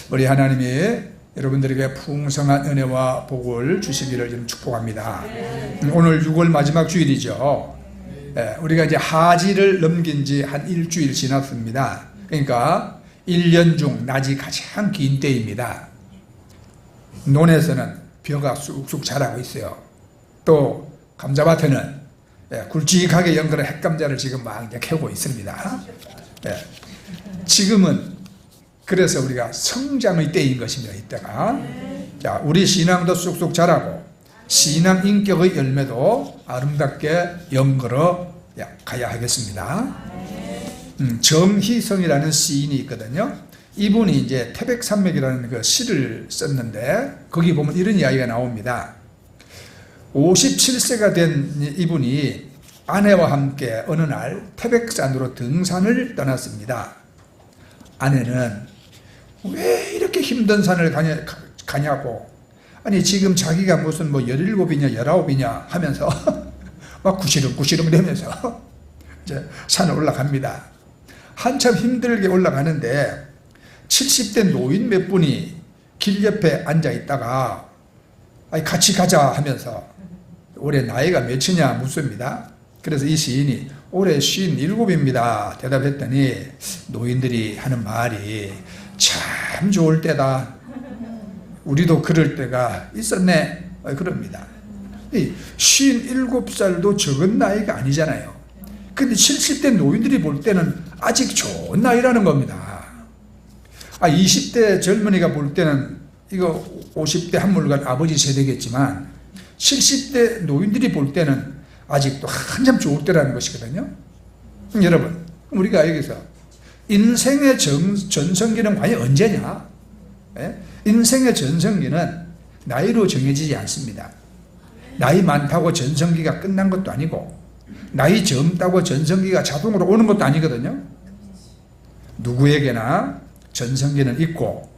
우리 하나님이 여러분들에게 풍성한 은혜와 복을 주시기를 좀 축복합니다. 오늘 6월 마지막 주일이죠. 우리가 이제 하지를 넘긴 지 한 일주일 지났습니다. 그러니까 1년 중 낮이 가장 긴 때입니다. 논에서는 벼가 쑥쑥 자라고 있어요. 또 감자밭에는 굵직하게 연근한 핵감자를 지금 막 이제 캐고 있습니다. 지금은 그래서 우리가 성장의 때인 것입니다. 이때가. 자, 우리 신앙도 쑥쑥 자라고 신앙 인격의 열매도 아름답게 연걸어 가야 하겠습니다. 정희성이라는 시인이 있거든요. 이분이 이제 태백산맥이라는 그 시를 썼는데 거기 보면 이런 이야기가 나옵니다. 57세가 된 이분이 아내와 함께 어느 날 태백산으로 등산을 떠났습니다. 아내는 왜 이렇게 힘든 산을 가냐고, 아니 지금 자기가 무슨 뭐 17이냐 19이냐 하면서 막 구시렁구시렁 되면서 이제 산을 올라갑니다. 한참 힘들게 올라가는데 70대 노인 몇 분이 길 옆에 앉아 있다가 아니 같이 가자 하면서 올해 나이가 몇이냐 묻습니다. 그래서 이 시인이 올해 57입니다 대답했더니 노인들이 하는 말이 참 좋을 때다, 우리도 그럴 때가 있었네, 그럽니다. 57살도 적은 나이가 아니잖아요. 근데 70대 노인들이 볼 때는 아직 좋은 나이라는 겁니다. 20대 젊은이가 볼 때는 이거 50대 한물간 아버지 세대겠지만 70대 노인들이 볼 때는 아직도 한참 좋을 때라는 것이거든요. 여러분, 우리가 여기서 인생의 전성기는 과연 언제냐? 인생의 전성기는 나이로 정해지지 않습니다. 나이 많다고 전성기가 끝난 것도 아니고 나이 젊다고 전성기가 자동으로 오는 것도 아니거든요. 누구에게나 전성기는 있고,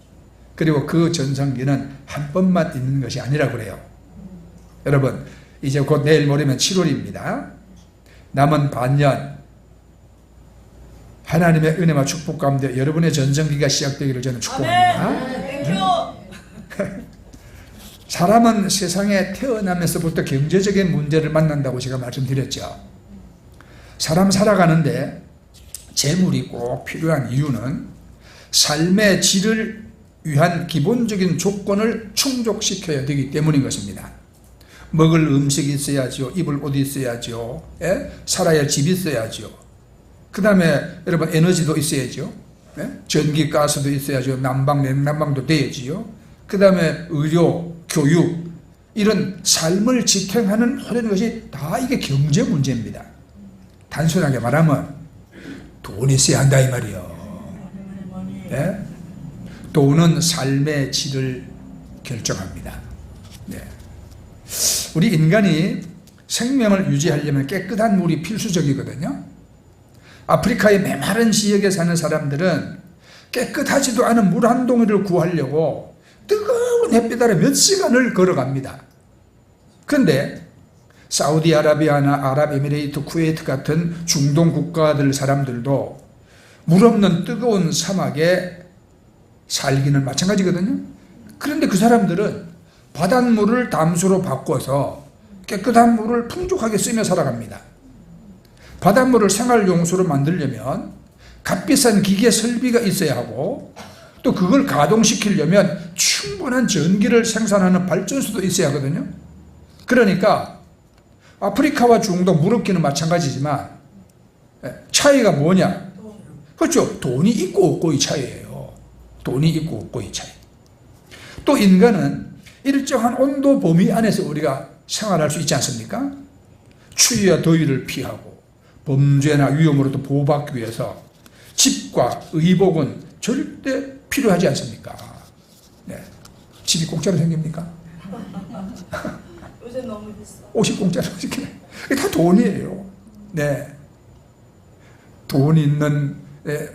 그리고 그 전성기는 한 번만 있는 것이 아니라 그래요. 여러분, 이제 곧 내일 모레면 7월입니다. 남은 반년 하나님의 은혜와 축복 가운데 여러분의 전성기가 시작되기를 저는 축복합니다. 사람은 세상에 태어나면서부터 경제적인 문제를 만난다고 제가 말씀드렸죠. 사람 살아가는데 재물이 꼭 필요한 이유는 삶의 질을 위한 기본적인 조건을 충족시켜야 되기 때문인 것입니다. 먹을 음식이 있어야죠. 입을 옷이 있어야죠. 살아야 집이 있어야죠. 그 다음에 여러분 에너지도 있어야죠. 전기, 가스도 있어야죠. 난방, 냉난방도 돼야지요. 그 다음에 의료, 교육, 이런 삶을 지탱하는 모든 것이 다 이게 경제 문제입니다. 단순하게 말하면 돈이 있어야 한다 이 말이요. 돈은 삶의 질을 결정합니다. 우리 인간이 생명을 유지하려면 깨끗한 물이 필수적이거든요. 아프리카의 메마른 지역에 사는 사람들은 깨끗하지도 않은 물 한 동이를 구하려고 뜨거운 햇빛 아래 몇 시간을 걸어갑니다. 그런데 사우디아라비아나 아랍에미레이트, 쿠웨이트 같은 중동 국가들 사람들도 물 없는 뜨거운 사막에 살기는 마찬가지거든요. 그런데 그 사람들은 바닷물을 담수로 바꿔서 깨끗한 물을 풍족하게 쓰며 살아갑니다. 바닷물을 생활용수로 만들려면 값비싼 기계 설비가 있어야 하고, 또 그걸 가동시키려면 충분한 전기를 생산하는 발전소도 있어야 하거든요. 그러니까 아프리카와 중동, 물 없기는 마찬가지지만 차이가 뭐냐? 그렇죠. 돈이 있고 없고의 차이예요. 돈이 있고 없고의 차이. 또 인간은 일정한 온도 범위 안에서 우리가 생활할 수 있지 않습니까? 추위와 더위를 피하고 범죄나 위험으로부터 보호받기 위해서 집과 의복은 절대 필요하지 않습니까? 집이 공짜로 생깁니까? 요새 너무 비싸. 옷이 공짜로 생기네. 이게 다 돈이에요. 돈 있는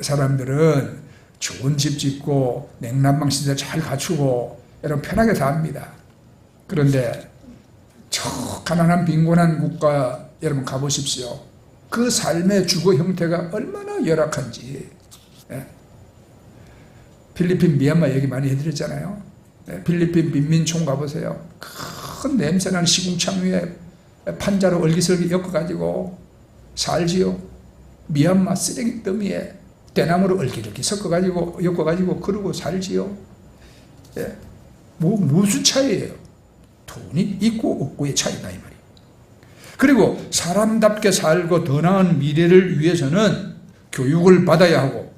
사람들은 좋은 집 짓고 냉난방 시설 잘 갖추고 여러분 편하게 삽니다. 그런데 저 가난한 빈곤한 국가 여러분 가보십시오. 그 삶의 주거 형태가 얼마나 열악한지. 필리핀, 미얀마 얘기 많이 해드렸잖아요. 필리핀 빈민총 가보세요. 큰 냄새나는 시궁창 위에 판자로 얼기설기 엮어가지고 살지요. 미얀마 쓰레기 더미에 대나무로 얼기설기 엮어가지고 그러고 살지요. 무슨 차이예요? 돈이 있고 없고의 차이다 이 말이에요. 그리고 사람답게 살고 더 나은 미래를 위해서는 교육을 받아야 하고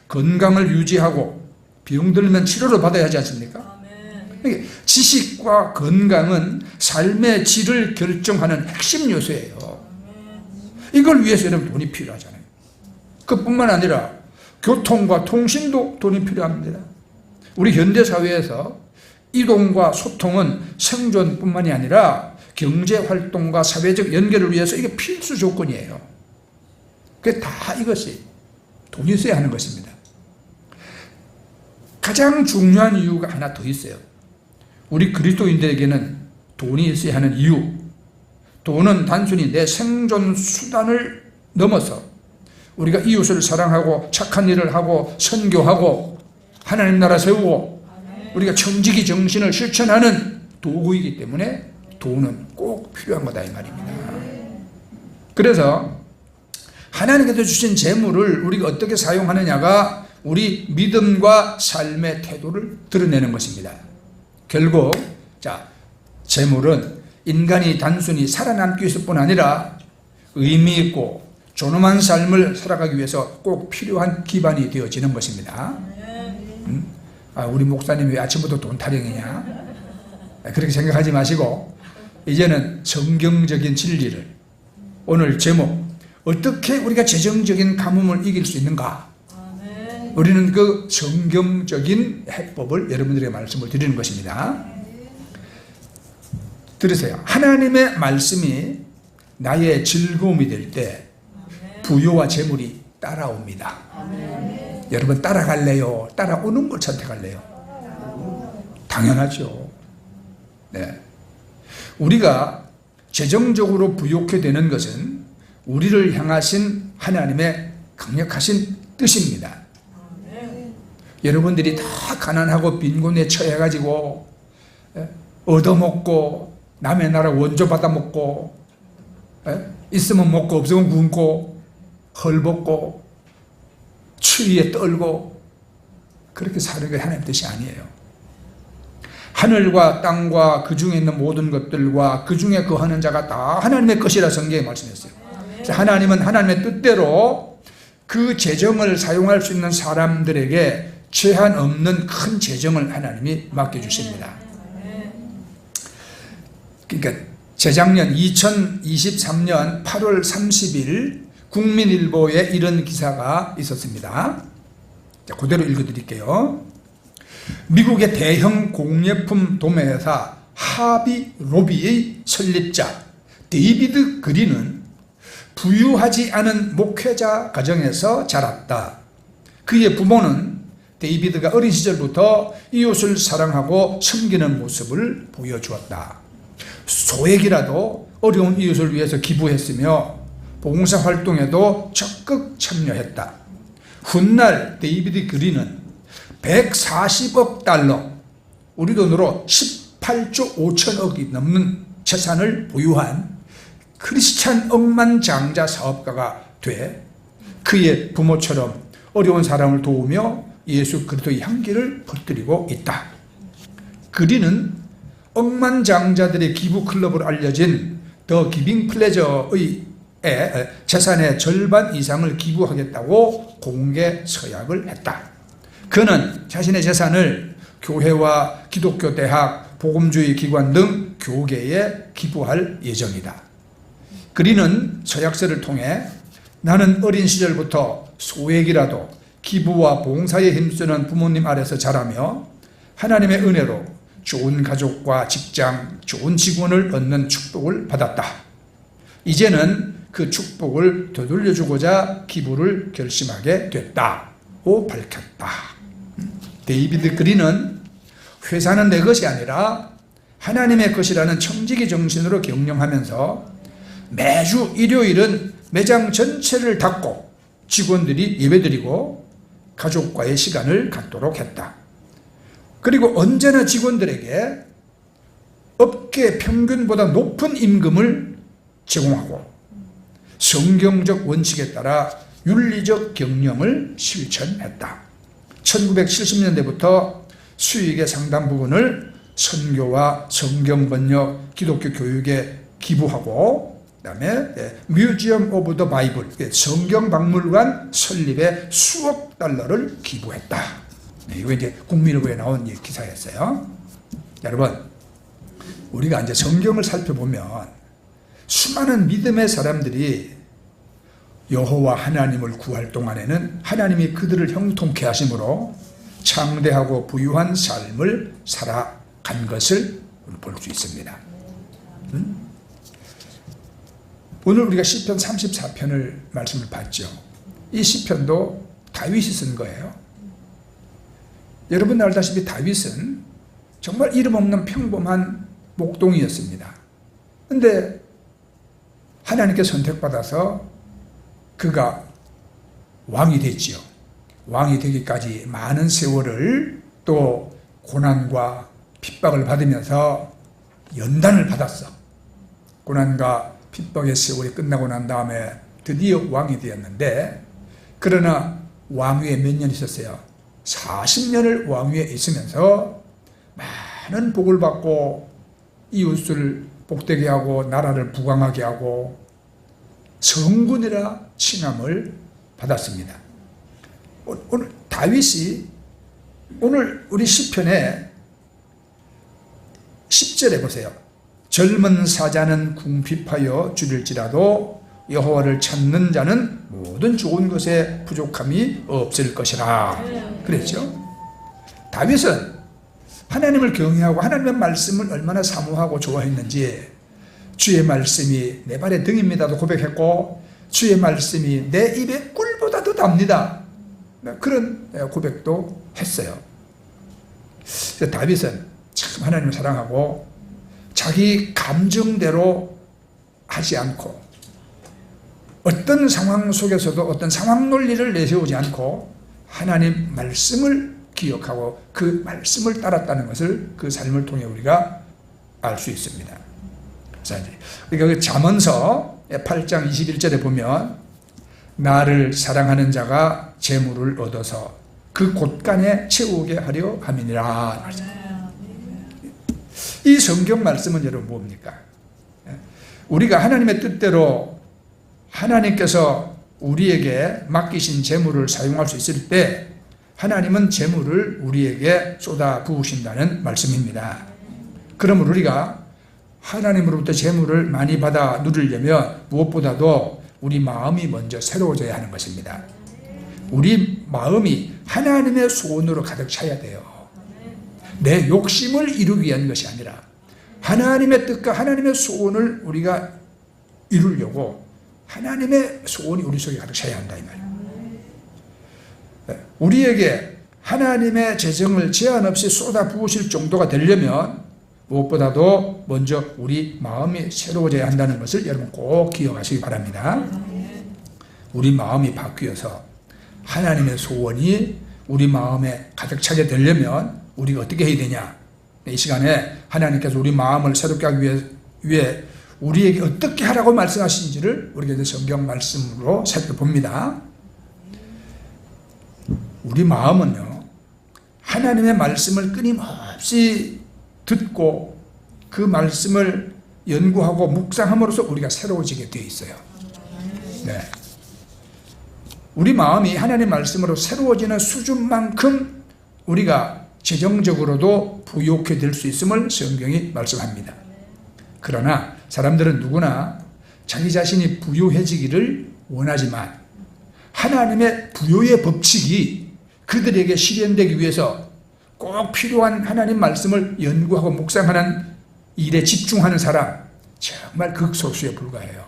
건강을 유지하고 병 들면 치료를 받아야 하지 않습니까? 그러니까 지식과 건강은 삶의 질을 결정하는 핵심 요소예요. 이걸 위해서 여러분 돈이 필요하잖아요. 그뿐만 아니라 교통과 통신도 돈이 필요합니다. 우리 현대사회에서 이동과 소통은 생존뿐만이 아니라 경제활동과 사회적 연결을 위해서 이게 필수 조건이에요. 그게 다 이것이 돈이 있어야 하는 것입니다. 가장 중요한 이유가 하나 더 있어요. 우리 그리스도인들에게는 돈이 있어야 하는 이유. 돈은 단순히 내 생존 수단을 넘어서 우리가 이웃을 사랑하고 착한 일을 하고 선교하고 하나님 나라 세우고 우리가 청지기 정신을 실천하는 도구이기 때문에 돈은 꼭 필요한 거다 이 말입니다. 그래서 하나님께서 주신 재물을 우리가 어떻게 사용하느냐가 우리 믿음과 삶의 태도를 드러내는 것입니다. 결국 재물은 인간이 단순히 살아남기 위해서뿐 아니라 의미 있고 존엄한 삶을 살아가기 위해서 꼭 필요한 기반이 되어지는 것입니다. 우리 목사님이 왜 아침부터 돈 타령이냐? 그렇게 생각하지 마시고 이제는 성경적인 진리를, 오늘 제목 어떻게 우리가 재정적인 가뭄을 이길 수 있는가? 우리는 그 성경적인 해법을 여러분들에게 말씀을 드리는 것입니다. 들으세요. 하나님의 말씀이 나의 즐거움이 될 때 부요와 재물이 따라옵니다. 여러분 따라갈래요? 따라오는 걸 선택할래요? 당연하죠. 네. 우리가 재정적으로 부욕해 되는 것은 우리를 향하신 하나님의 강력하신 뜻입니다. 여러분들이 다 가난하고 빈곤에 처해가지고 얻어먹고 남의 나라 원조 받아먹고 있으면 먹고 없으면 굶고 헐벗고 추위에 떨고 그렇게 사는 게 하나님의 뜻이 아니에요. 하늘과 땅과 그 중에 있는 모든 것들과 그 중에 거하는 자가 다 하나님의 것이라 성경에 말씀했어요. 하나님은 하나님의 뜻대로 그 재정을 사용할 수 있는 사람들에게 제한 없는 큰 재정을 하나님이 맡겨주십니다. 그러니까 재작년 2023년 8월 30일 국민일보에 이런 기사가 있었습니다. 그대로 읽어드릴게요. 미국의 대형 공예품 도매회사 하비 로비의 설립자 데이비드 그린은 부유하지 않은 목회자 가정에서 자랐다. 그의 부모는 데이비드가 어린 시절부터 이웃을 사랑하고 섬기는 모습을 보여주었다. 소액이라도 어려운 이웃을 위해서 기부했으며 봉사활동에도 적극 참여했다. 훗날 데이비드 그린은 140억 달러, 우리 돈으로 18조 5천억이 넘는 재산을 보유한 크리스찬 억만장자 사업가가 돼 그의 부모처럼 어려운 사람을 도우며 예수 그리스도의 향기를 퍼뜨리고 있다. 그린은 억만장자들의 기부 클럽으로 알려진 더 기빙 플레저의 재산의 절반 이상을 기부하겠다고 공개 서약을 했다. 그는 자신의 재산을 교회와 기독교 대학, 복음주의 기관 등 교계에 기부할 예정이다. 그린은 서약서를 통해 나는 어린 시절부터 소액이라도 기부와 봉사에 힘쓰는 부모님 아래서 자라며 하나님의 은혜로 좋은 가족과 직장, 좋은 직원을 얻는 축복을 받았다. 이제는 그 축복을 되돌려주고자 기부를 결심하게 됐다고 밝혔다. 데이비드 그린은 회사는 내 것이 아니라 하나님의 것이라는 청지기 정신으로 경영하면서 매주 일요일은 매장 전체를 닫고 직원들이 예배드리고 가족과의 시간을 갖도록 했다. 그리고 언제나 직원들에게 업계 평균보다 높은 임금을 제공하고 성경적 원칙에 따라 윤리적 경영을 실천했다. 1970년대부터 수익의 상당 부분을 선교와 성경 번역, 기독교 교육에 기부하고 그다음에 뮤지엄 오브 더 바이블, 성경 박물관 설립에 수억 달러를 기부했다. 이거 이제 국민의회에 나온 기사였어요. 여러분, 우리가 이제 성경을 살펴보면 수많은 믿음의 사람들이 여호와 하나님을 구할 동안에는 하나님이 그들을 형통케 하심으로 창대하고 부유한 삶을 살아간 것을 볼 수 있습니다. 오늘 우리가 시편 34편을 말씀을 봤죠. 이 시편도 다윗이 쓴 거예요. 여러분 알다시피 다윗은 정말 이름 없는 평범한 목동이었습니다. 그런데 하나님께 선택받아서 그가 왕이 됐지요. 왕이 되기까지 많은 세월을 또 고난과 핍박을 받으면서 연단을 받았어. 고난과 핍박의 세월이 끝나고 난 다음에 드디어 왕이 되었는데, 그러나 왕위에 몇 년 있었어요? 40년을 왕위에 있으면서 많은 복을 받고 이웃을 복되게 하고 나라를 부강하게 하고 성군이라 칭함을 받았습니다. 오늘 다윗이 오늘 우리 시편에 10절에 보세요. 젊은 사자는 궁핍하여 줄일지라도 여호와를 찾는 자는 모든 좋은 것에 부족함이 없을 것이라 그랬죠. 다윗은 하나님을 경외하고 하나님의 말씀을 얼마나 사모하고 좋아했는지 주의 말씀이 내 발의 등입니다도 고백했고 주의 말씀이 내 입의 꿀보다 더 답니다. 그런 고백도 했어요. 그래서 다윗은 참 하나님을 사랑하고 자기 감정대로 하지 않고 어떤 상황 속에서도 어떤 상황 논리를 내세우지 않고 하나님 말씀을 기억하고 그 말씀을 따랐다는 것을 그 삶을 통해 우리가 알 수 있습니다. 그러니까 그 잠언서 8장 21절에 보면 나를 사랑하는 자가 재물을 얻어서 그 곳간에 채우게 하려 함이니라. 이 성경 말씀은 여러분 뭡니까? 우리가 하나님의 뜻대로 하나님께서 우리에게 맡기신 재물을 사용할 수 있을 때 하나님은 재물을 우리에게 쏟아 부으신다는 말씀입니다. 그러면 우리가 하나님으로부터 재물을 많이 받아 누리려면 무엇보다도 우리 마음이 먼저 새로워져야 하는 것입니다. 우리 마음이 하나님의 소원으로 가득 차야 돼요. 내 욕심을 이루기 위한 것이 아니라 하나님의 뜻과 하나님의 소원을 우리가 이루려고 하나님의 소원이 우리 속에 가득 차야 한다 이 말이에요. 우리에게 하나님의 재정을 제한 없이 쏟아 부으실 정도가 되려면 무엇보다도 먼저 우리 마음이 새로워져야 한다는 것을 여러분 꼭 기억하시기 바랍니다. 우리 마음이 바뀌어서 하나님의 소원이 우리 마음에 가득 차게 되려면 우리가 어떻게 해야 되냐? 이 시간에 하나님께서 우리 마음을 새롭게 하기 위해 우리에게 어떻게 하라고 말씀하신지를 우리가 성경 말씀으로 살펴봅니다. 우리 마음은요, 하나님의 말씀을 끊임없이 듣고 그 말씀을 연구하고 묵상함으로써 우리가 새로워지게 되어 있어요. 네. 우리 마음이 하나님의 말씀으로 새로워지는 수준만큼 우리가 재정적으로도 부유하게 될 수 있음을 성경이 말씀합니다. 그러나 사람들은 누구나 자기 자신이 부유해지기를 원하지만 하나님의 부유의 법칙이 그들에게 실현되기 위해서 꼭 필요한 하나님 말씀을 연구하고 묵상하는 일에 집중하는 사람 정말 극소수에 불과해요.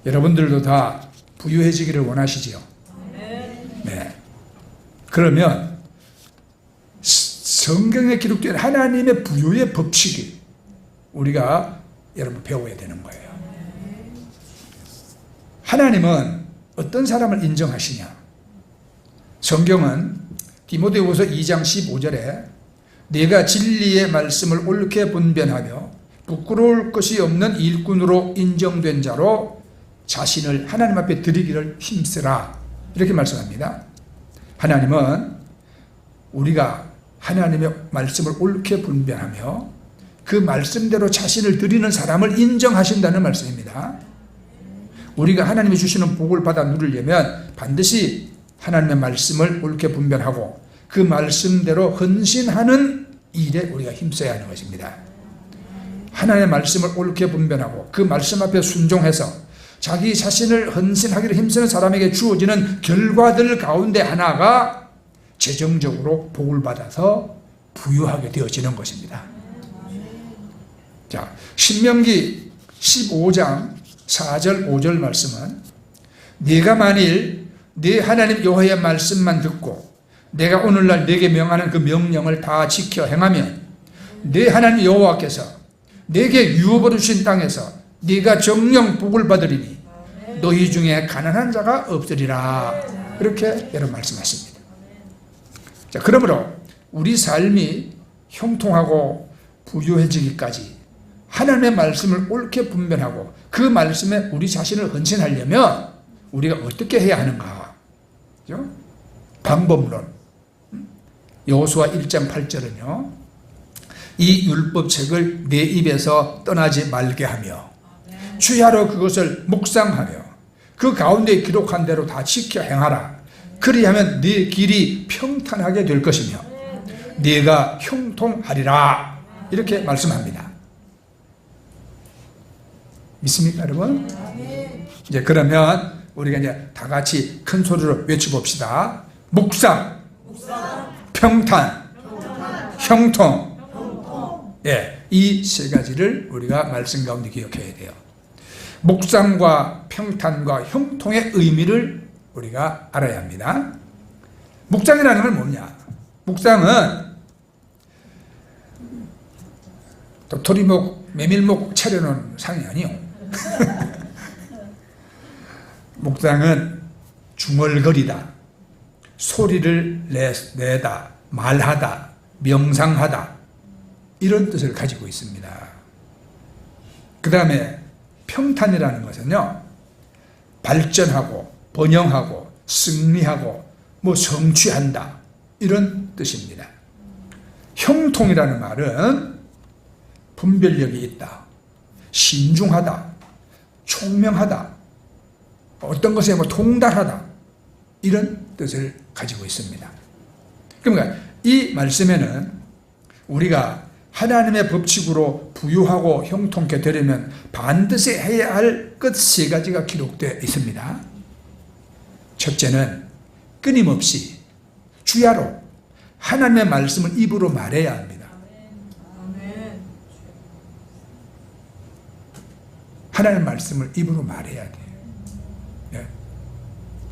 여러분들도 다 부유해지기를 원하시지요? 네. 그러면 성경에 기록된 하나님의 부유의 법칙이 우리가 여러분 배워야 되는 거예요. 하나님은 어떤 사람을 인정하시냐? 성경은 디모데후서 2장 15절에 내가 진리의 말씀을 옳게 분별하며 부끄러울 것이 없는 일꾼으로 인정된 자로 자신을 하나님 앞에 드리기를 힘쓰라 이렇게 말씀합니다. 하나님은 우리가 하나님의 말씀을 옳게 분별하며 그 말씀대로 자신을 드리는 사람을 인정하신다는 말씀입니다. 우리가 하나님이 주시는 복을 받아 누리려면 반드시 하나님의 말씀을 옳게 분별하고 그 말씀대로 헌신하는 일에 우리가 힘써야 하는 것입니다. 하나님의 말씀을 옳게 분별하고 그 말씀 앞에 순종해서 자기 자신을 헌신하기를 힘쓰는 사람에게 주어지는 결과들 가운데 하나가 재정적으로 복을 받아서 부유하게 되어지는 것입니다. 자, 신명기 15장 4절 5절 말씀은 네가 만일 네 하나님 여호와의 말씀만 듣고 내가 오늘날 네게 명하는 그 명령을 다 지켜 행하면 네 하나님 여호와께서 네게 유업으로 주신 땅에서 네가 정령 복을 받으리니 너희 중에 가난한 자가 없으리라 이렇게 여러분 말씀하십니다. 자, 그러므로 우리 삶이 형통하고 부유해지기까지 하나님의 말씀을 옳게 분별하고 그 말씀에 우리 자신을 헌신하려면 우리가 어떻게 해야 하는가? 그죠? 방법론. 여호수아 1장 8절은요. 이 율법책을 내 입에서 떠나지 말게 하며 주야로 그것을 묵상하며 그 가운데 기록한 대로 다 지켜 행하라. 그리하면 네 길이 평탄하게 될 것이며 네가 형통하리라. 이렇게 말씀합니다. 믿습니까, 여러분? 이제 그러면 우리가 이제 다 같이 큰 소리로 외쳐봅시다. 묵상, 평탄, 형통. 예, 이 세 가지를 우리가 말씀 가운데 기억해야 돼요. 묵상과 평탄과 형통의 의미를 우리가 알아야 합니다. 묵상이라는 건 뭐냐? 묵상은 도토리목, 메밀목 차려놓은 상이 아니요. 묵상은 중얼거리다, 소리를 내다, 말하다, 명상하다 이런 뜻을 가지고 있습니다. 그 다음에 평탄이라는 것은요, 발전하고 번영하고 승리하고 뭐 성취한다 이런 뜻입니다. 형통이라는 말은 분별력이 있다, 신중하다, 총명하다, 어떤 것에 뭐 통달하다 이런 뜻을 가지고 있습니다. 그러니까 이 말씀에는 우리가 하나님의 법칙으로 부유하고 형통케 되려면 반드시 해야 할 것 세 가지가 기록되어 있습니다. 첫째는 끊임없이 주야로 하나님의 말씀을 입으로 말해야 합니다. 하나님의 말씀을 입으로 말해야 돼요. 예.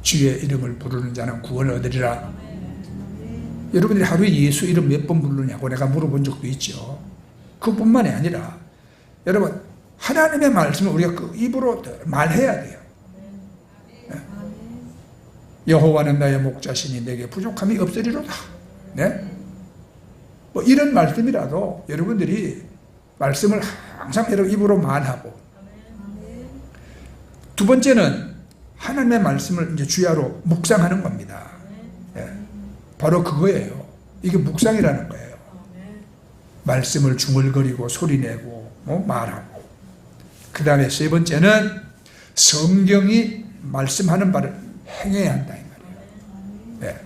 주의 이름을 부르는 자는 구원을 얻으리라. 여러분들이 하루에 예수 이름 몇 번 부르냐고 내가 물어본 적도 있죠. 그뿐만이 아니라 여러분 하나님의 말씀을 우리가 그 입으로 말해야 돼요. 네? 여호와는 나의 목자시니 내게 부족함이 없으리로다. 네? 뭐 이런 말씀이라도 여러분들이 말씀을 항상 여러분 입으로 말하고, 두 번째는 하나님의 말씀을 이제 주야로 묵상하는 겁니다. 네? 바로 그거예요. 이게 묵상이라는 거예요. 말씀을 중얼거리고 소리내고 말하고. 그 다음에 세 번째는 성경이 말씀하는 바를 행해야 한다 이 말이에요. 네.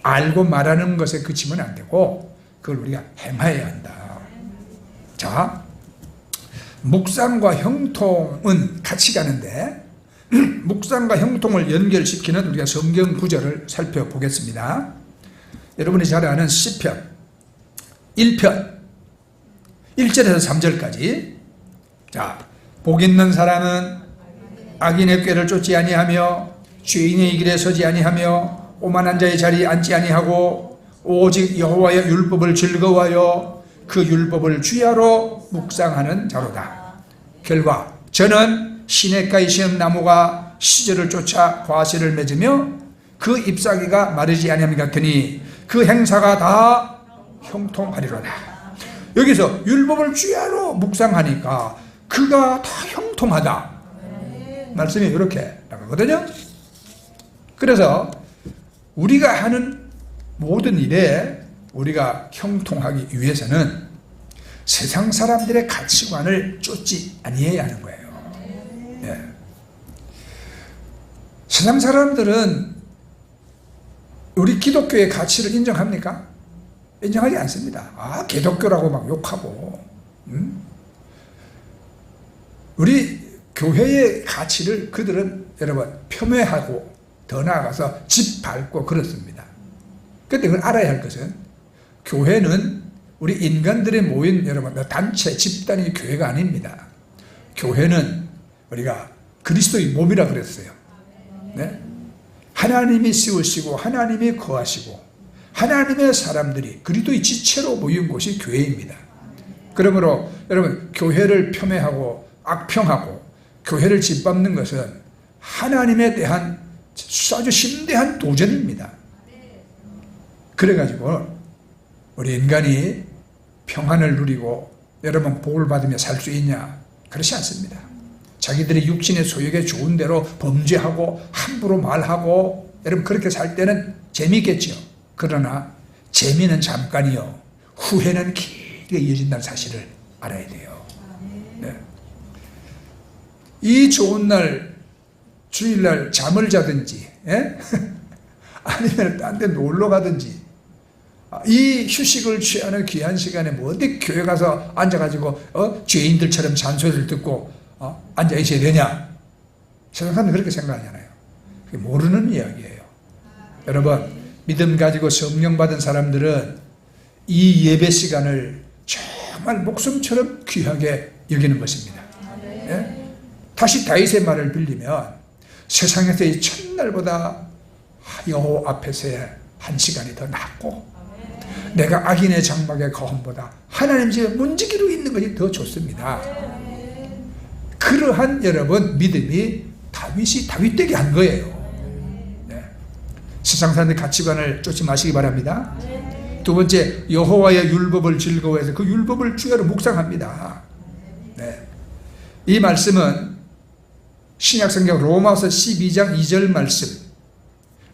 알고 말하는 것에 그치면 안 되고 그걸 우리가 행해야 한다. 자, 묵상과 형통은 같이 가는데 묵상과 형통을 연결시키는 우리가 성경 구절을 살펴보겠습니다. 여러분이 잘 아는 시편 1편 1절에서 3절까지. 자, 복 있는 사람은 악인의 꾀를 쫓지 아니하며 죄인의 길에 서지 아니하며 오만한 자의 자리에 앉지 아니하고 오직 여호와의 율법을 즐거워하여 그 율법을 주야로 묵상하는 자로다. 결과 저는 시냇가에 심은 나무가 시절을 쫓아 과실을 맺으며 그 잎사귀가 마르지 아니함 같으니 그 행사가 다 형통하리로다. 여기서 율법을 주야로 묵상하니까 그가 다 형통하다. 말씀이 이렇게 나가거든요. 그래서 우리가 하는 모든 일에 우리가 형통하기 위해서는 세상 사람들의 가치관을 쫓지 아니해야 하는 거예요. 예. 세상 사람들은 우리 기독교의 가치를 인정합니까? 인정하지 않습니다. 아, 기독교라고 막 욕하고, 우리 교회의 가치를 그들은 여러분 폄훼하고 더 나아가서 짓밟고 그렇습니다. 그런데 그걸 알아야 할 것은 교회는 우리 인간들이 모인 여러분 단체, 집단이 교회가 아닙니다. 교회는 우리가 그리스도의 몸이라 그랬어요. 네? 하나님이 세우시고 하나님이 거하시고 하나님의 사람들이 그리스도의 지체로 모인 곳이 교회입니다. 그러므로 여러분 교회를 폄훼하고 악평하고 교회를 짓밟는 것은 하나님에 대한 아주 심대한 도전입니다. 그래가지고 우리 인간이 평안을 누리고 여러분 복을 받으며 살 수 있냐? 그렇지 않습니다. 자기들의 육신의 소욕에 좋은 대로 범죄하고 함부로 말하고 여러분 그렇게 살 때는 재미있겠죠. 그러나 재미는 잠깐이요 후회는 길게 이어진다는 사실을 알아야 돼요. 네. 이 좋은 날 주일날 잠을 자든지 아니면 딴 데 놀러 가든지 이 휴식을 취하는 귀한 시간에 뭐 어디 교회 가서 앉아가지고 죄인들처럼 잔소리를 듣고 앉아 있어야 되냐? 세상 사람들 그렇게 생각하잖아요. 그게 모르는 이야기예요. 여러분 믿음 가지고 성령 받은 사람들은 이 예배 시간을 정말 목숨처럼 귀하게 여기는 것입니다. 예? 다시 다윗의 말을 빌리면 세상에서의 첫날보다 여호와 앞에서의 한 시간이 더 낫고 내가 악인의 장막의 거함보다 하나님 집에 문지기로 있는 것이 더 좋습니다. 그러한 여러분 믿음이 다윗이 다윗되게 한 거예요. 네. 세상 사람의 가치관을 쫓지 마시기 바랍니다. 두 번째, 여호와의 율법을 즐거워해서 그 율법을 주야로 묵상합니다. 네. 이 말씀은 신약성경 로마서 12장 2절 말씀,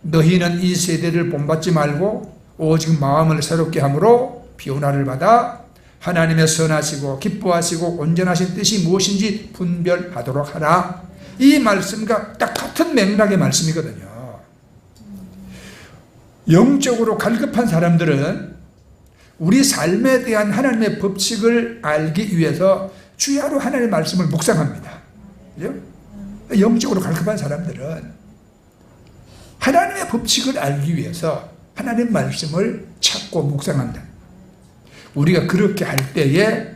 너희는 이 세대를 본받지 말고 오직 마음을 새롭게 함으로 변화를 받아 하나님의 선하시고 기뻐하시고 온전하신 뜻이 무엇인지 분별하도록 하라. 이 말씀과 딱 같은 맥락의 말씀이거든요. 영적으로 갈급한 사람들은 우리 삶에 대한 하나님의 법칙을 알기 위해서 주야로 하나님의 말씀을 묵상합니다. 그죠? 영적으로 갈급한 사람들은 하나님의 법칙을 알기 위해서 하나님의 말씀을 찾고 묵상한다. 우리가 그렇게 할 때에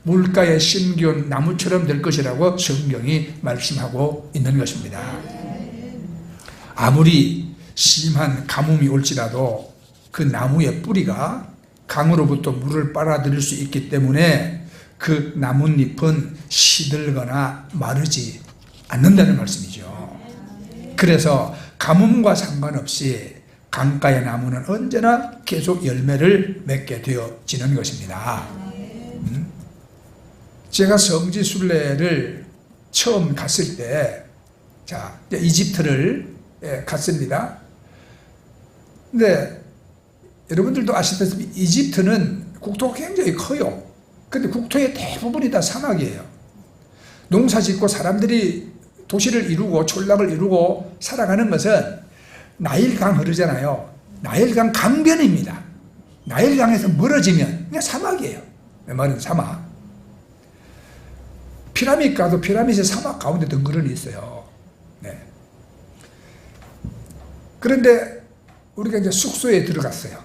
물가에 심기운 나무처럼 될 것이라고 성경이 말씀하고 있는 것입니다. 아무리 심한 가뭄이 올지라도 그 나무의 뿌리가 강으로부터 물을 빨아들일 수 있기 때문에 그 나뭇잎은 시들거나 마르지 않는다는 말씀이죠. 그래서 가뭄과 상관없이 강가의 나무는 언제나 계속 열매를 맺게 되어지는 것입니다. 제가 성지순례를 처음 갔을 때, 이집트를 갔습니다. 근데 여러분들도 아시다시피 이집트는 국토가 굉장히 커요. 근데 국토의 대부분이 다 사막이에요. 농사 짓고 사람들이 도시를 이루고 촌락을 이루고 살아가는 것은 나일강 흐르잖아요. 나일강 강변입니다. 나일강에서 멀어지면 그냥 사막이에요. 말은 사막. 피라밋 가도 피라밋의 사막 가운데 덩그러니 있어요. 네. 그런데 우리가 이제 숙소에 들어갔어요.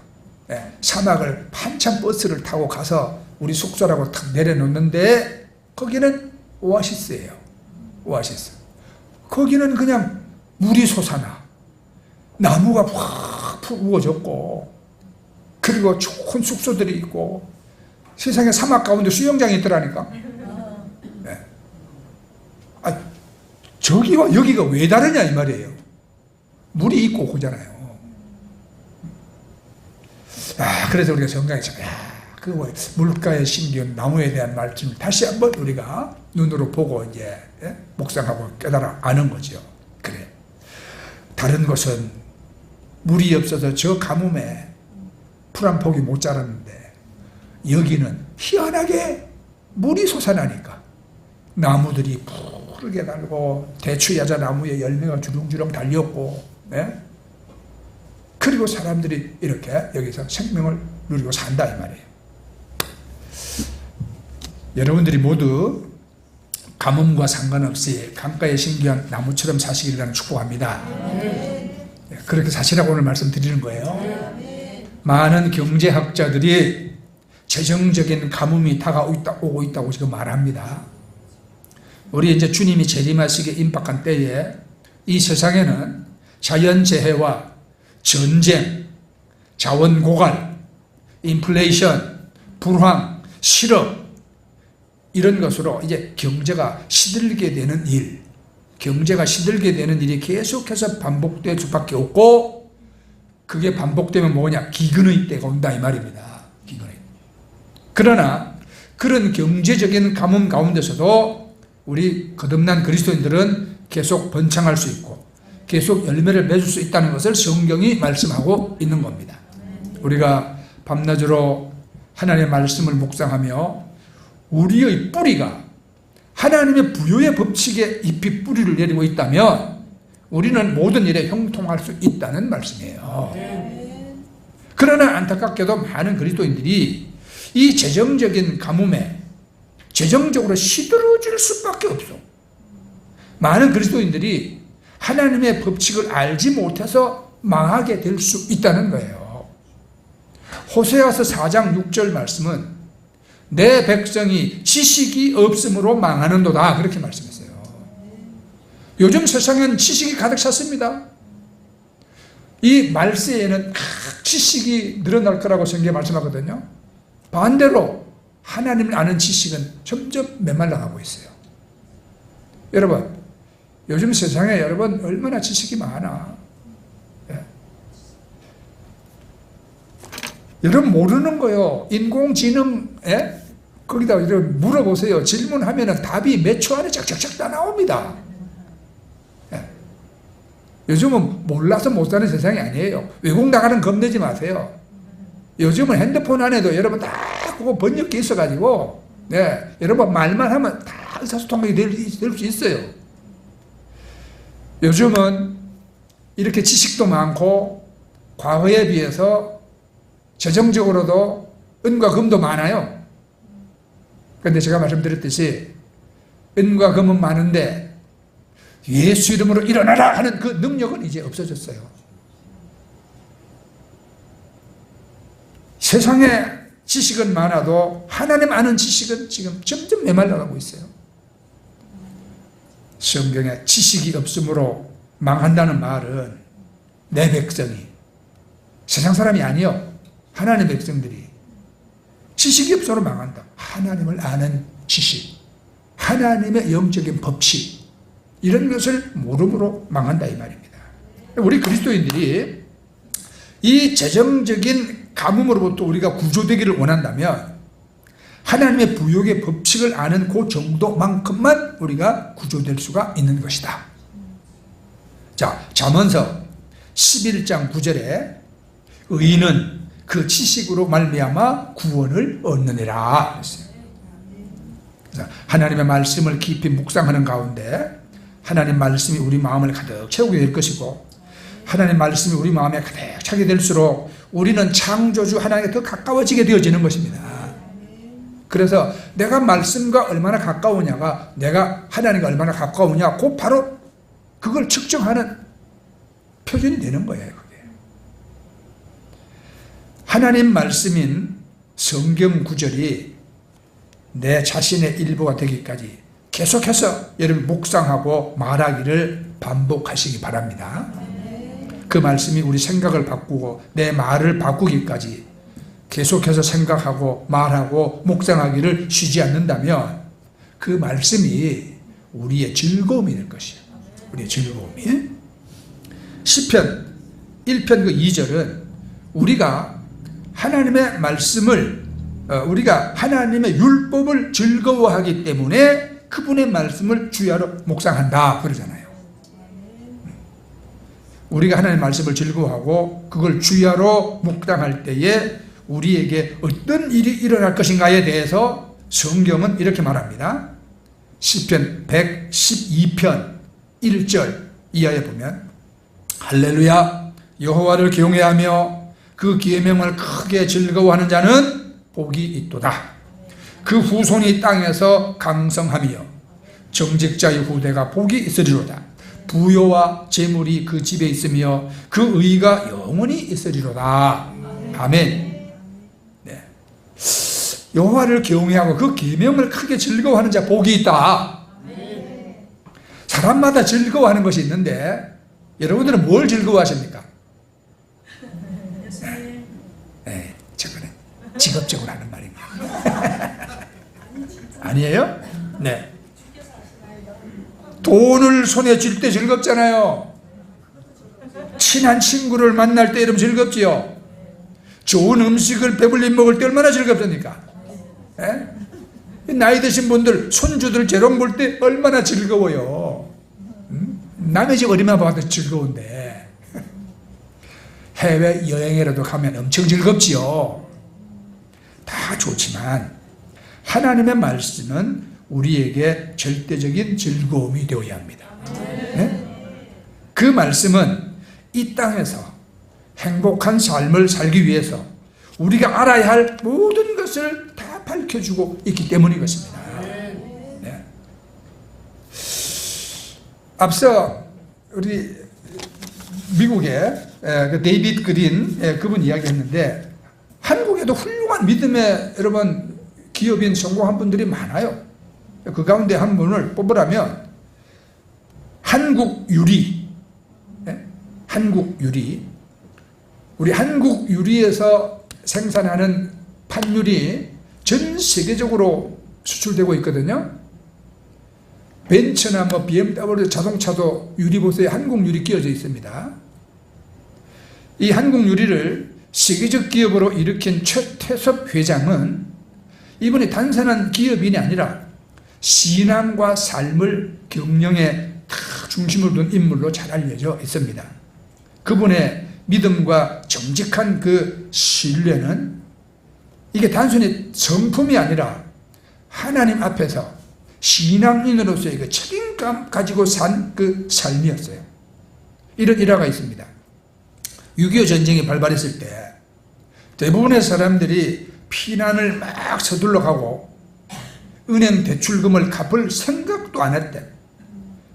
네. 사막을 한참 버스를 타고 가서 우리 숙소라고 탁 내려놓는데 거기는 오아시스예요. 오아시스. 거기는 그냥 물이 솟아나. 나무가 푹 우거졌고 그리고 좋은 숙소들이 있고 세상에 사막 가운데 수영장이 있더라니까. 네. 저기와 여기가 왜 다르냐 이 말이에요. 물이 있고 그잖아요. 그래서 우리가 성경에서 그 물가에 심기운 나무에 대한 말씀을 다시 한번 우리가 눈으로 보고 이제 묵상하고 깨달아 아는 거죠. 그래. 다른 곳은 물이 없어서 저 가뭄에 풀 한 폭이 못 자랐는데 여기는 희한하게 물이 솟아나니까 나무들이 푸르게 달고 대추야자 나무에 열매가 주렁주렁 달렸고, 그리고 사람들이 이렇게 여기서 생명을 누리고 산다 이 말이에요. 여러분들이 모두 가뭄과 상관없이 강가에 심기한 나무처럼 사시기를 나는 축복합니다. 그렇게 사시라고 오늘 말씀드리는 거예요. 많은 경제학자들이 재정적인 가뭄이 다가오고 있다고 지금 말합니다. 우리 이제 주님이 재림하시기에 임박한 때에 이 세상에는 자연재해와 전쟁, 자원 고갈, 인플레이션, 불황, 실업 이런 것으로 이제 경제가 시들게 되는 일, 경제가 시들게 되는 일이 계속해서 반복될 수밖에 없고, 그게 반복되면 뭐냐? 기근의 때가 온다 이 말입니다. 기근의. 그러나 그런 경제적인 가뭄 가운데서도 우리 거듭난 그리스도인들은 계속 번창할 수 있고 계속 열매를 맺을 수 있다는 것을 성경이 말씀하고 있는 겁니다. 우리가 밤낮으로 하나님의 말씀을 묵상하며 우리의 뿌리가 하나님의 부요의 법칙에 잎이 뿌리를 내리고 있다면 우리는 모든 일에 형통할 수 있다는 말씀이에요. 그러나 안타깝게도 많은 그리스도인들이 이 재정적인 가뭄에 재정적으로 시들어질 수밖에 없어. 많은 그리스도인들이 하나님의 법칙을 알지 못해서 망하게 될 수 있다는 거예요. 호세아서 4장 6절 말씀은 내 백성이 지식이 없음으로 망하는도다 그렇게 말씀했어요. 요즘 세상엔 지식이 가득 찼습니다. 이 말세에는 지식이 늘어날 거라고 성경에 말씀하거든요. 반대로 하나님을 아는 지식은 점점 메말라가고 있어요. 여러분, 요즘 세상에 여러분 얼마나 지식이 많아. 여러분 모르는 거요. 인공지능 거기다 물어보세요. 질문하면 답이 몇 초 안에 쫙쫙쫙 다 나옵니다. 요즘은 몰라서 못 사는 세상이 아니에요. 외국 나가는 겁내지 마세요. 요즘은 핸드폰 안에도 여러분 다 그거 번역기 있어가지고 여러분 말만 하면 다 의사소통이 될 수 있어요. 요즘은 이렇게 지식도 많고 과거에 비해서 재정적으로도 은과 금도 많아요. 그런데 제가 말씀드렸듯이 은과 금은 많은데 예수 이름으로 일어나라 하는 그 능력은 이제 없어졌어요. 세상에 지식은 많아도 하나님 아는 지식은 지금 점점 메말라가고 있어요. 성경에 지식이 없으므로 망한다는 말은 내 백성이, 세상 사람이 아니요, 하나님의 백성들이 지식이 없어서 망한다. 하나님을 아는 지식, 하나님의 영적인 법칙, 이런 것을 모름으로 망한다 이 말입니다. 우리 그리스도인들이 이 재정적인 가뭄으로부터 우리가 구조되기를 원한다면 하나님의 부욕의 법칙을 아는 그 정도만큼만 우리가 구조될 수가 있는 것이다. 자, 잠언서 11장 9절에 의인은 그 지식으로 말미암아 구원을 얻느니라 했어요. 그래서 하나님의 말씀을 깊이 묵상하는 가운데 하나님 말씀이 우리 마음을 가득 채우게 될 것이고, 하나님 말씀이 우리 마음에 가득 차게 될수록 우리는 창조주 하나님께 더 가까워지게 되어지는 것입니다. 그래서 내가 말씀과 얼마나 가까우냐가, 내가 하나님과 얼마나 가까우냐, 그 바로 그걸 측정하는 표준이 되는 거예요. 그게. 하나님 말씀인 성경 구절이 내 자신의 일부가 되기까지 계속해서 여러분 묵상하고 말하기를 반복하시기 바랍니다. 그 말씀이 우리 생각을 바꾸고 내 말을 바꾸기까지 계속해서 생각하고 말하고 묵상하기를 쉬지 않는다면 그 말씀이 우리의 즐거움이 될 것이에요. 우리의 즐거움이. 시편 1편 그 2절은 우리가 하나님의 말씀을 우리가 하나님의 율법을 즐거워하기 때문에 그분의 말씀을 주야로 묵상한다 그러잖아요. 우리가 하나님의 말씀을 즐거워하고 그걸 주야로 묵상할 때에 우리에게 어떤 일이 일어날 것인가에 대해서 성경은 이렇게 말합니다. 시편 112편 1절 이하에 보면 할렐루야 여호와를 경외하며 그 계명을 크게 즐거워하는 자는 복이 있도다. 그 후손이 땅에서 강성하며 정직자의 후대가 복이 있으리로다. 부요와 재물이 그 집에 있으며 그 의가 영원히 있으리로다. 아멘. 네. 여호와를 경외하고 그 계명을 크게 즐거워하는 자 복이 있다. 사람마다 즐거워하는 것이 있는데 여러분들은 뭘 즐거워하십니까? 네, 저거는 직업적으로 하는 말입니다. 아니에요? 네. 돈을 손에 쥘 때 즐겁잖아요. 친한 친구를 만날 때 이러면 즐겁지요. 좋은 음식을 배불리 먹을 때 얼마나 즐겁습니까? 네? 나이 드신 분들 손주들 재롱 볼 때 얼마나 즐거워요. 남의 집 어리만 봐도 즐거운데 해외 여행이라도 가면 엄청 즐겁지요. 다 좋지만 하나님의 말씀은 우리에게 절대적인 즐거움이 되어야 합니다. 네? 그 말씀은 이 땅에서 행복한 삶을 살기 위해서 우리가 알아야 할 모든 것을 다 밝혀주고 있기 때문인 것입니다. 네. 앞서 우리 미국의 그 데이빗 그린 그분 이야기했는데 한국에도 훌륭한 믿음의 여러분 기업인 성공한 분들이 많아요. 그 가운데 한 분을 뽑으라면 한국유리, 한국유리, 우리 한국유리에서 생산하는 판유리 전 세계적으로 수출되고 있거든요. 벤츠나 뭐 BMW 자동차도 유리보스에 한국유리 끼워져 있습니다. 이 한국유리를 세계적 기업으로 일으킨 최태섭 회장은 이분이 단순한 기업인이 아니라 신앙과 삶을 경영에 다 중심을 둔 인물로 잘 알려져 있습니다. 그분의 믿음과 정직한 그 신뢰는 이게 단순히 성품이 아니라 하나님 앞에서 신앙인으로서의 그 책임감 가지고 산 그 삶이었어요. 이런 일화가 있습니다. 6.25 전쟁이 발발했을 때 대부분의 사람들이 피난을 막 서둘러 가고 은행 대출금을 갚을 생각도 안 했대.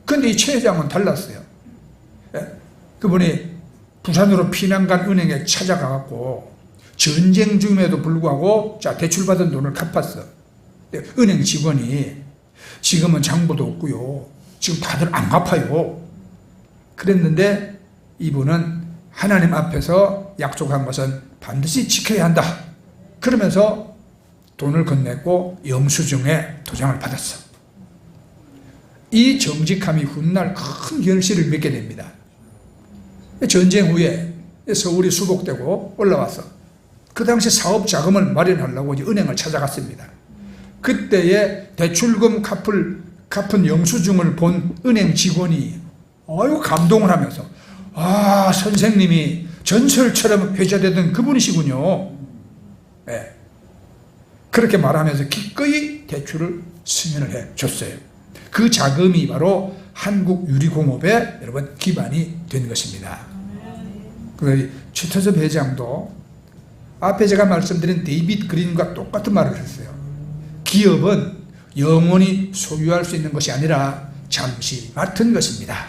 그런데 이 최 회장은 달랐어요. 그분이 부산으로 피난 간 은행에 찾아가갖고 전쟁 중임에도 불구하고 자 대출받은 돈을 갚았어. 은행 직원이 지금은 장부도 없고요. 지금 다들 안 갚아요. 그랬는데 이분은 하나님 앞에서 약속한 것은 반드시 지켜야 한다. 그러면서 돈을 건넸고 영수증에 도장을 받았어. 이 정직함이 훗날 큰 결실을 맺게 됩니다. 전쟁 후에 서울이 수복되고 올라와서 그 당시 사업 자금을 마련하려고 이제 은행을 찾아갔습니다. 그때에 대출금 갚은 영수증을 본 은행 직원이 아유 감동을 하면서 아 선생님이 전설처럼 회자되던 그분이시군요. 네. 그렇게 말하면서 기꺼이 대출을 승인을 해 줬어요. 그 자금이 바로 한국유리공업의 여러분 기반이 된 것입니다. 그 최태섭 회장도 앞에 제가 말씀드린 데이빗 그린과 똑같은 말을 했어요. 기업은 영원히 소유할 수 있는 것이 아니라 잠시 맡은 것입니다.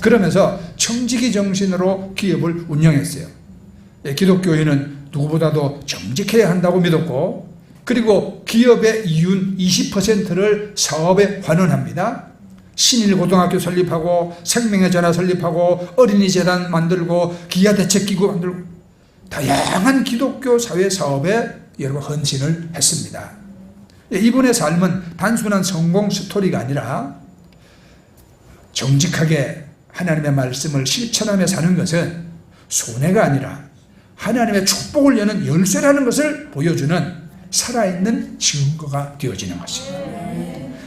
그러면서 청지기 정신으로 기업을 운영했어요. 기독교인은 누구보다도 정직해야 한다고 믿었고 그리고 기업의 이윤 20%를 사업에 환원합니다. 신일고등학교 설립하고 생명의 전화 설립하고 어린이재단 만들고 기아대책기구 만들고 다양한 기독교 사회 사업에 여러분 헌신을 했습니다. 이분의 삶은 단순한 성공 스토리가 아니라 정직하게 하나님의 말씀을 실천하며 사는 것은 손해가 아니라 하나님의 축복을 여는 열쇠라는 것을 보여주는 살아있는 증거가 되어지는 것입니다.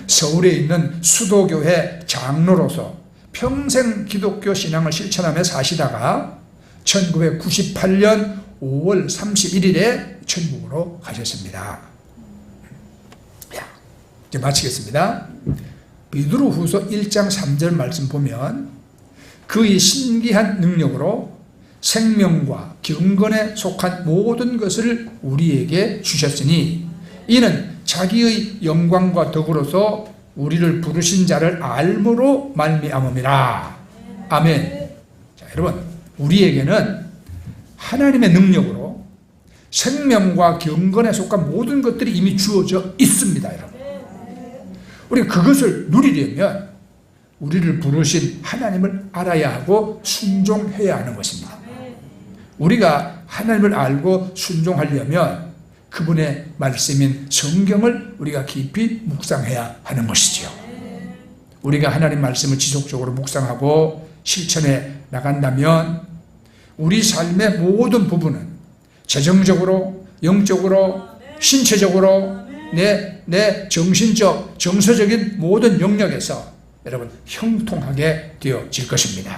서울에 있는 수도교회 장로로서 평생 기독교 신앙을 실천하며 사시다가 1998년 5월 31일에 천국으로 가셨습니다. 이제 마치겠습니다. 베드로후서 1장 3절 말씀 보면 그의 신기한 능력으로 생명과 경건에 속한 모든 것을 우리에게 주셨으니 이는 자기의 영광과 덕으로서 우리를 부르신 자를 알므로 말미암음이라. 아멘. 자, 여러분, 우리에게는 하나님의 능력으로 생명과 경건에 속한 모든 것들이 이미 주어져 있습니다, 여러분. 우리가 그것을 누리려면 우리를 부르신 하나님을 알아야 하고 순종해야 하는 것입니다. 우리가 하나님을 알고 순종하려면 그분의 말씀인 성경을 우리가 깊이 묵상해야 하는 것이지요. 우리가 하나님 말씀을 지속적으로 묵상하고 실천해 나간다면 우리 삶의 모든 부분은 재정적으로, 영적으로, 신체적으로, 내 정신적, 정서적인 모든 영역에서 여러분 형통하게 되어질 것입니다.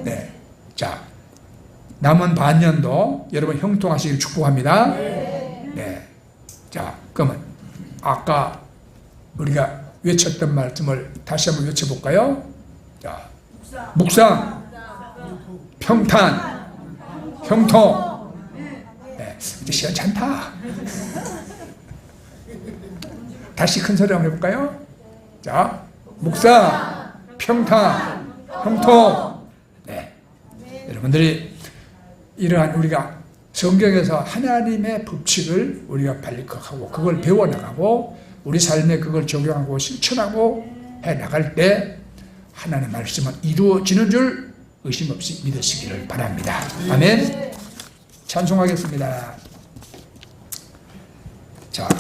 네. 자, 남은 반년도 여러분 형통하시길 축복합니다. 네. 자, 그러면 아까 우리가 외쳤던 말씀을 다시 한번 외쳐볼까요? 자, 묵상, 평탄, 형통. 네. 이제 시원찮다. 다시 큰 소리 한번 해볼까요? 자, 묵상, 평탄, 형통. 네. 여러분들이 이러한 우리가 성경에서 하나님의 법칙을 우리가 발견하고 그걸 배워나가고 우리 삶에 그걸 적용하고 실천하고 해나갈 때 하나님의 말씀은 이루어지는 줄 의심 없이 믿으시기를 바랍니다. 아멘. 찬송하겠습니다. 자.